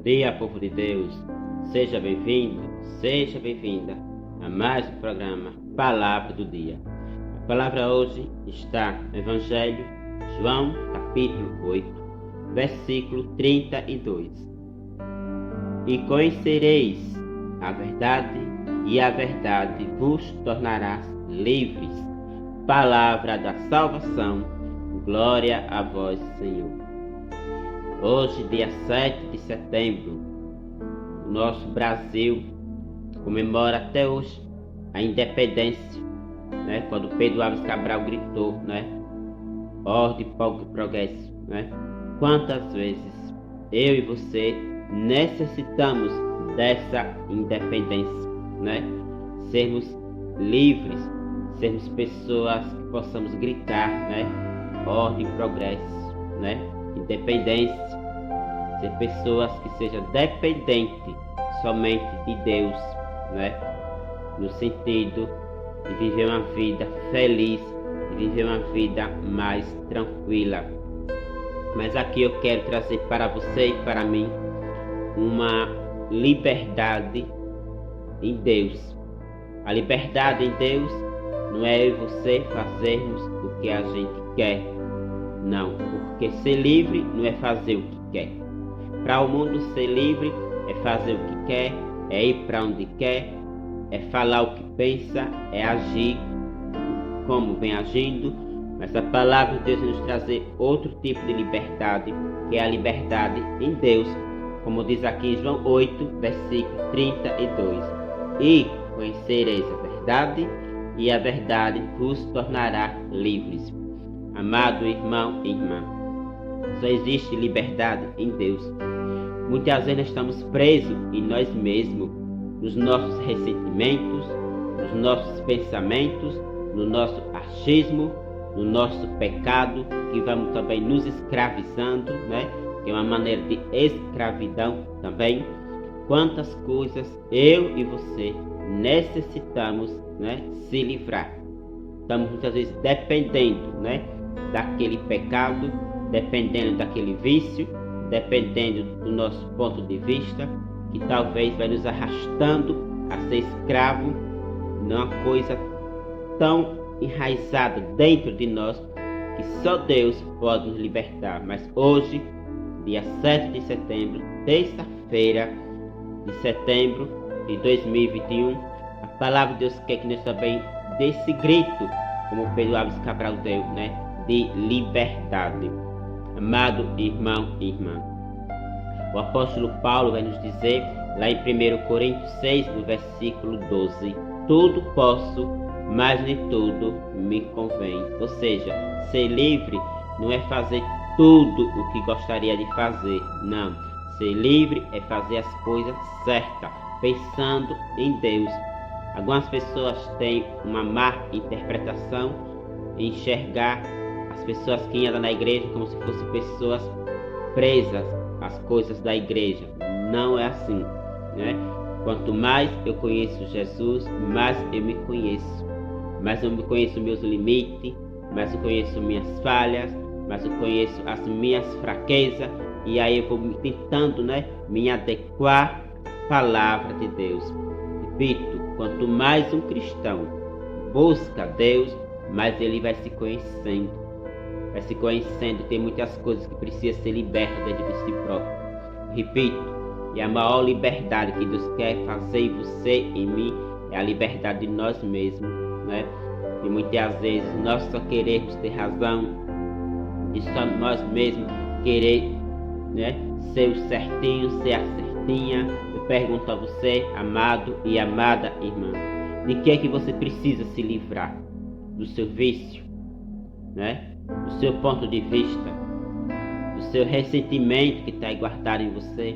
dia, povo de Deus. Seja bem-vindo, seja bem-vinda a mais um programa Palavra do Dia. A palavra hoje está no Evangelho, João, capítulo 8, versículo 32. E conhecereis a verdade, e a verdade vos tornará livres. Palavra da salvação, glória a vós, Senhor. Hoje, dia 7 de setembro, o nosso Brasil comemora até hoje a independência, quando Pedro Álvares Cabral gritou, ordem, progresso, Quantas vezes eu e você necessitamos dessa independência, Sermos livres, sermos pessoas que possamos gritar, ordem, progresso, independência, ser pessoas que sejam dependentes somente de Deus, no sentido de viver uma vida feliz, de viver uma vida mais tranquila. Mas aqui eu quero trazer para você e para mim uma liberdade em Deus. A liberdade em Deus não é eu e você fazermos o que a gente quer, não, porque ser livre não é fazer o que quer. Para o mundo, ser livre é fazer o que quer, é ir para onde quer, é falar o que pensa, é agir como vem agindo. Mas a palavra de Deus nos trazer outro tipo de liberdade, que é a liberdade em Deus, como diz aqui em João 8, versículo 32. E conhecereis a verdade, e a verdade vos tornará livres. Amado irmão e irmã, só existe liberdade em Deus. Muitas vezes nós estamos presos em nós mesmos, nos nossos ressentimentos, nos nossos pensamentos, no nosso achismo, no nosso pecado, que vamos também nos escravizando, que é uma maneira de escravidão também. Quantas coisas eu e você necessitamos, se livrar. Estamos muitas vezes dependendo, daquele pecado, dependendo daquele vício, dependendo do nosso ponto de vista, que talvez vai nos arrastando a ser escravo numa coisa tão enraizada dentro de nós, que só Deus pode nos libertar. Mas hoje, dia 7 de setembro, terça-feira de setembro de 2021, a palavra de Deus quer que nós também dê esse grito, como Pedro Álvares Cabral deu, de liberdade. Amado irmão e irmã, o apóstolo Paulo vai nos dizer lá em 1 Coríntios 6, no versículo 12: tudo posso, mas nem tudo me convém. Ou seja, ser livre não é fazer tudo o que gostaria de fazer, não. Ser livre é fazer as coisas certas, pensando em Deus. Algumas pessoas têm uma má interpretação em enxergar as pessoas que andam na igreja como se fossem pessoas presas às coisas da igreja. Não é assim, Quanto mais eu conheço Jesus, mais eu me conheço. Mais eu me conheço meus limites, mais eu conheço minhas falhas, mais eu conheço as minhas fraquezas. E aí eu vou tentando, me adequar à palavra de Deus. Repito, quanto mais um cristão busca Deus, mais ele vai se conhecendo. Vai se conhecendo, tem muitas coisas que precisam ser libertas dentro de si próprio. Repito, e a maior liberdade que Deus quer fazer em você e em mim é a liberdade de nós mesmos, E muitas vezes nós só queremos ter razão, e só nós mesmos querer, ser o certinho, ser a certinha. Eu pergunto a você, amado e amada irmã, de que é que você precisa se livrar? Do seu vício, do seu ponto de vista, do seu ressentimento que está guardado em você,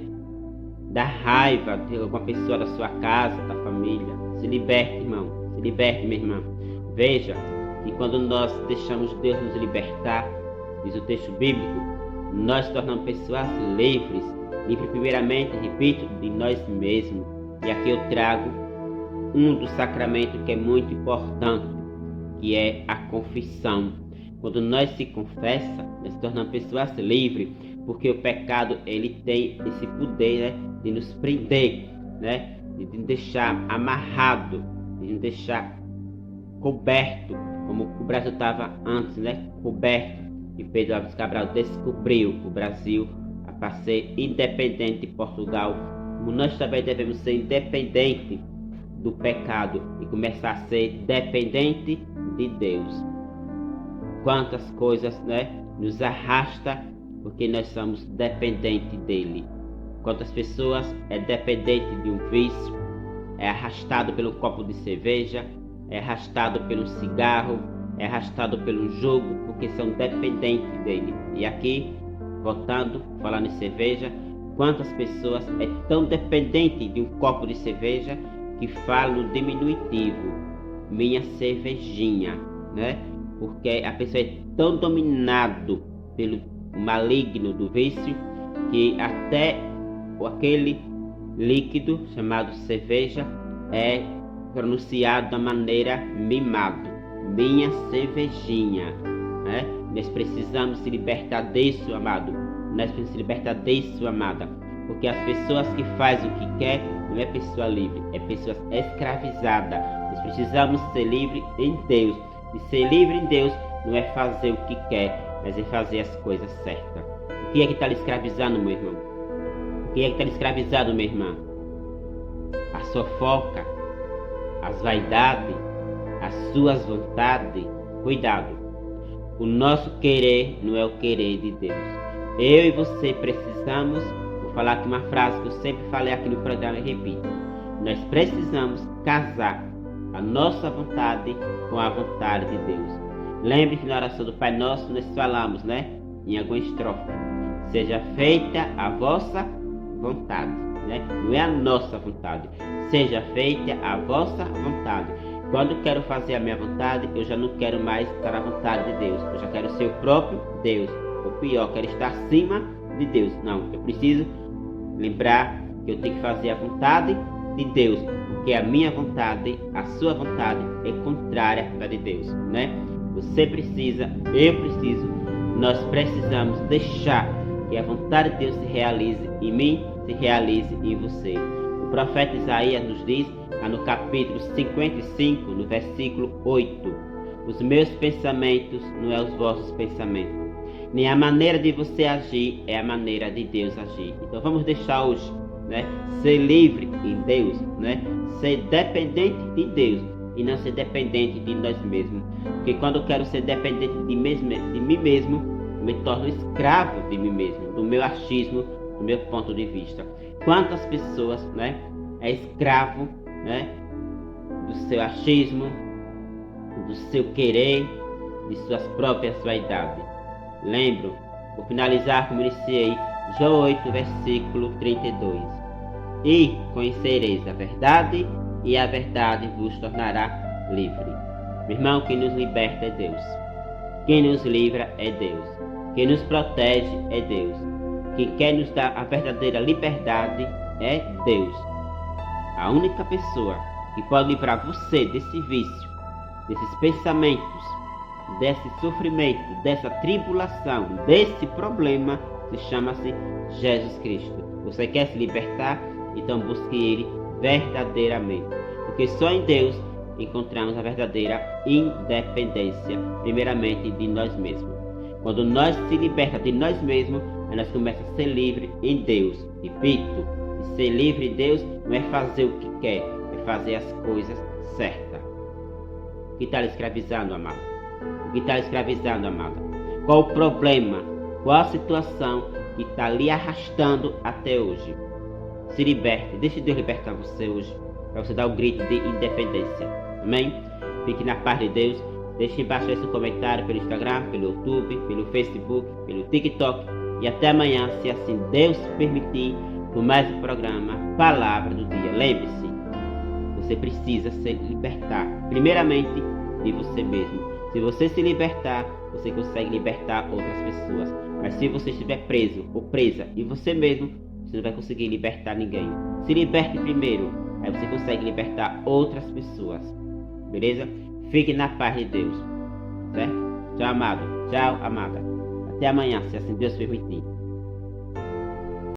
da raiva de alguma pessoa da sua casa, da família. Se liberte, irmão, se liberte, minha irmã. Veja que quando nós deixamos Deus nos libertar, diz o texto bíblico, nós tornamos pessoas livres. Livres primeiramente, repito, de nós mesmos. E aqui eu trago um dos sacramentos que é muito importante, que é a confissão. Quando nós se confessa, nós se tornamos pessoas livres, porque o pecado ele tem esse poder, né, de nos prender, né, de nos deixar amarrado, de nos deixar coberto, como o Brasil estava antes, né, coberto. E Pedro Álvares Cabral descobriu o Brasil para ser independente de Portugal, como nós também devemos ser independentes do pecado e começar a ser dependente de Deus. Quantas coisas, né, nos arrasta porque nós somos dependentes dele. Quantas pessoas é dependente de um vício, é arrastado pelo copo de cerveja, é arrastado pelo cigarro, é arrastado pelo jogo, porque são dependentes dele. E aqui, voltando, falando em cerveja, quantas pessoas é tão dependente de um copo de cerveja que fala no diminutivo, minha cervejinha, né? Porque a pessoa é tão dominado pelo maligno do vício que até aquele líquido chamado cerveja é pronunciado da maneira mimado, minha cervejinha, né? Nós precisamos se libertar disso, amado. Nós precisamos se libertar disso, amada, porque as pessoas que fazem o que quer não é pessoa livre, é pessoa escravizada. Nós precisamos ser livres em Deus. E ser livre em Deus não é fazer o que quer, mas é fazer as coisas certas. O que é que está lhe escravizando, meu irmão? O que é que está lhe escravizando, minha irmã? A fofoca, as vaidades, as suas vontades. Cuidado. O nosso querer não é o querer de Deus. Eu e você precisamos, vou falar aqui uma frase que eu sempre falei aqui no programa e repito. Nós precisamos casar a nossa vontade com a vontade de Deus. Lembre que na oração do Pai Nosso nós falamos, né, em alguma estrofe, seja feita a vossa vontade, né? Não é a nossa vontade, seja feita a vossa vontade. Quando eu quero fazer a minha vontade, eu já não quero mais estar à vontade de Deus, eu já quero ser o próprio Deus, ou pior, quero estar acima de Deus. Não, eu preciso lembrar que eu tenho que fazer a vontade de Deus, porque a minha vontade, a sua vontade é contrária à de Deus, né? Você precisa, eu preciso, nós precisamos deixar que a vontade de Deus se realize em mim, se realize em você. O profeta Isaías nos diz, no capítulo 55, no versículo 8, os meus pensamentos não é os vossos pensamentos, nem a maneira de você agir é a maneira de Deus agir. Então vamos deixar hoje, né, ser livre em Deus, né, ser dependente de Deus e não ser dependente de nós mesmos. Porque quando eu quero ser dependente de mim mesmo, eu me torno escravo de mim mesmo, do meu achismo, do meu ponto de vista. Quantas pessoas, né, é escravo, né, do seu achismo, do seu querer, de suas próprias vaidades. Lembro, vou finalizar como iniciei, João 8, versículo 32. E conhecereis a verdade, e a verdade vos tornará livre. Meu irmão, quem nos liberta é Deus. Quem nos livra é Deus. Quem nos protege é Deus. Quem quer nos dar a verdadeira liberdade é Deus. A única pessoa que pode livrar você desse vício, desses pensamentos, desse sofrimento, dessa tribulação, desse problema, se chama-se Jesus Cristo. Você quer se libertar? Então busque Ele verdadeiramente. Porque só em Deus encontramos a verdadeira independência, primeiramente de nós mesmos. Quando nós se liberta de nós mesmos, nós começamos a ser livre em Deus. Repito, ser livre em Deus não é fazer o que quer, é fazer as coisas certas. O que está lhe escravizando, amado? O que está lhe escravizando, amada? Qual o problema? Qual a situação que está lhe arrastando até hoje? Se liberte, deixe Deus libertar você hoje, para você dar o grito de independência. Amém? Fique na paz de Deus. Deixe embaixo esse comentário pelo Instagram, pelo YouTube, pelo Facebook, pelo TikTok. E até amanhã, se assim Deus permitir, com mais um programa Palavra do Dia. Lembre-se, você precisa se libertar, primeiramente, de você mesmo. Se você se libertar, você consegue libertar outras pessoas. Mas se você estiver preso ou presa em você mesmo, você não vai conseguir libertar ninguém. Se liberte primeiro, aí você consegue libertar outras pessoas. Beleza? Fique na paz de Deus. Certo? Tchau, amado. Tchau, amada. Até amanhã, se assim Deus permitir.